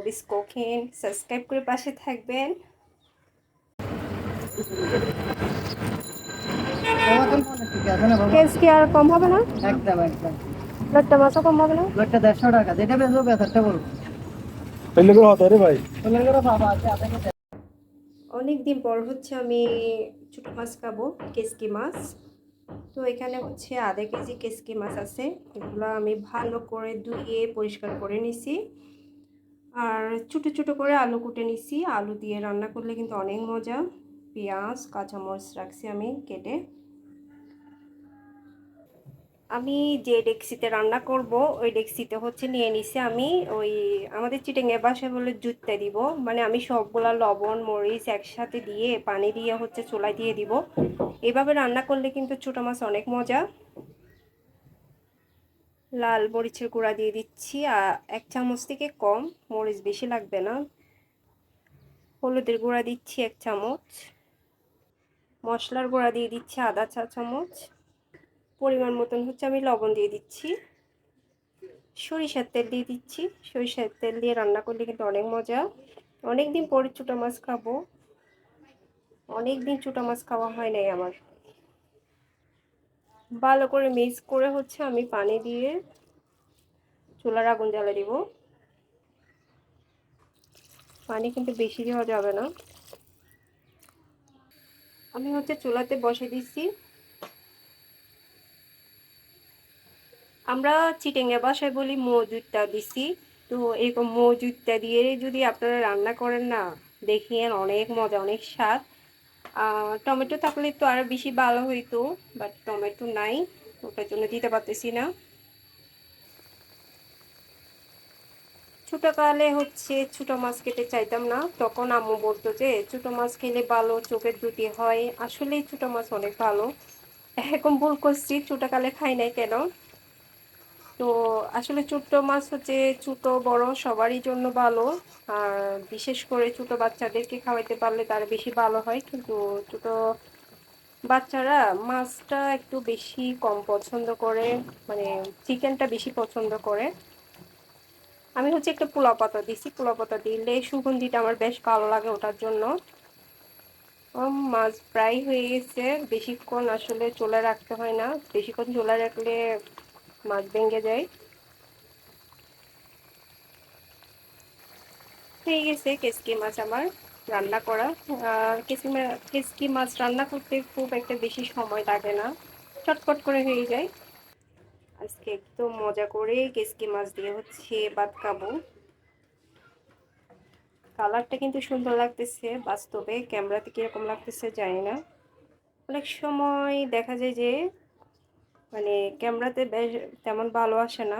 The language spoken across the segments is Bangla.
ববিস কুকিং, সাবস্ক্রাইব করে পাশে থাকবেন। কেস কি আর কম হবে না? একদম একদম। লোট্টা মাছও কম হবে না? লোট্টা 150 টাকা, যেটা বেচবো বেচারটা বলো। ভাই অনেকদিন পর হচ্ছে আমি ছোট মাছ খাবো, কেসকি মাছ। তো এখানে হচ্ছে আধা কেজি কেসকি মাছ আছে, এগুলো আমি ভালো করে ধুয়ে পরিষ্কার করে নিছি। আর ছোটো ছোটো করে আলু কুটে নিছি, আলু দিয়ে রান্না করলে কিন্তু অনেক মজা। পেঁয়াজ কাঁচামরিচ রাখছি আমি কেটে। আমি যে ডেক্সিতে রান্না করব ওই ডেক্সিতে হচ্ছে নিয়ে নিছি আমি ওই আমাদের চিটেঙ্গা বাসায় বলে জুততে দিব, মানে আমি সবগুলা লবণ মরিচ একসাথে দিয়ে পানি দিয়ে হচ্ছে চুলায় দিয়ে দিব। এভাবে রান্না করলে কিন্তু ছোটো মাছ অনেক মজা। লাল মরিচের গুঁড়া দিয়ে দিচ্ছি, আর 1 চামচ থেকে কম, মরিচ বেশি লাগবে না। হলুদের গুঁড়া দিচ্ছি 1 চামচ, মশলার গুঁড়া দিয়ে দিচ্ছি আধা চা চামচ, পরিমাণ মতন হচ্ছে আমি লবণ দিয়ে দিচ্ছি, সরিষার তেল দিয়ে দিচ্ছি। সরিষার তেল দিয়ে রান্না করলে কিন্তু অনেক মজা। অনেক দিন পরে ছোটো মাছ খাবো, অনেক দিন ছোটো মাছ খাওয়া হয় নাই আমার। ভালো করে মিক্স করে হচ্ছে আমি পানি দিয়ে চুলার আগুন জ্বালিয়ে দিব। পানি কিন্তু বেশি দেওয়া যাবে না। আমি হচ্ছে চুলাতে বসে দিচ্ছি। আমরা চিটেঙ্গা বাসায় বলি মজুদটা দিছি। তো এরকম মজুদটা দিয়ে যদি আপনারা রান্না করেন না, দেখিয়েন অনেক মজা, অনেক স্বাদ। টমেটো থাকলে তো আরো বেশি ভালো হইতো, বাট টমেটো নাই, ওটার জন্য দিতে পারতেছি না। ছোটকালে হচ্ছে ছোট মাছ খেতে চাইতাম না, তখন আম্মু বলতো যে ছোট মাছ খেলে ভালো, চোখের জুতি হয়। আসলেই ছোট মাছ অনেক ভালো। এখন ভুল করছি, ছোটকালে খাই নাই কেন। তো আসলে ছোট মাছ হচ্ছে ছোট বড় সবারই জন্য ভালো। আর বিশেষ করে ছোট বাচ্চাদেরকে খাওয়াইতে পারলে তারা বেশি ভালো হয়। কিন্তু ছোট বাচ্চারা মাছটা একটু বেশি কম পছন্দ করে, মানে চিকেনটা বেশি পছন্দ করে। আমি হচ্ছে একটা পোলাও পাতা দিছি, পোলাও পাতা দিলে সুগন্ধিটা আমার বেশ ভালো লাগে, ওটার জন্য। মাছ প্রায় হয়ে গেছে, বেশিক্ষণ আসলে চুলা রাখতে হয় না, বেশিক্ষণ চুলা রাখলে মাছ ভেঙে যায়। হয়ে গেছে কেসকি মাছ আমার রান্না করা। কেসকি মাছ রান্না করতে খুব একটা বেশি সময় লাগে না, চটপট করে হয়ে যায়। আজকে একদম মজা করে কেসকি মাছ দিয়ে হচ্ছে ভাত খাবো। কালারটা কিন্তু সুন্দর লাগতেছে, বাস্তবে ক্যামেরাতে কিরকম লাগতেছে জানি না। অনেক সময় দেখা যায় যে মানে ক্যামেরাতে বেশ তেমন ভালো আসে না।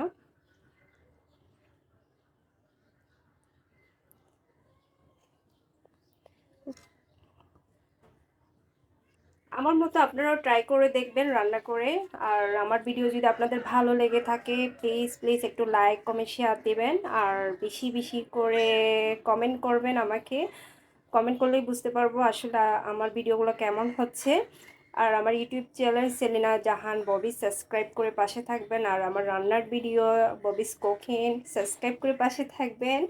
আমার মতো আপনারাও ট্রাই করে দেখবেন রান্না করে। আর আমার ভিডিও যদি আপনাদের ভালো লেগে থাকে, প্লিজ প্লিজ একটু লাইক কমেন্ট শেয়ার দেবেন। আর বেশি বেশি করে কমেন্ট করবেন আমাকে। কমেন্ট করলেই বুঝতে পারবো আসলে আমার ভিডিওগুলো কেমন হচ্ছে। আর আমার ইউটিউব চ্যানেল সেলিনা জাহান ববি সাবস্ক্রাইব করে পাশে থাকবেন। আর আমার রান্নার ভিডিও ববিস কুকিং সাবস্ক্রাইব করে পাশে থাকবেন।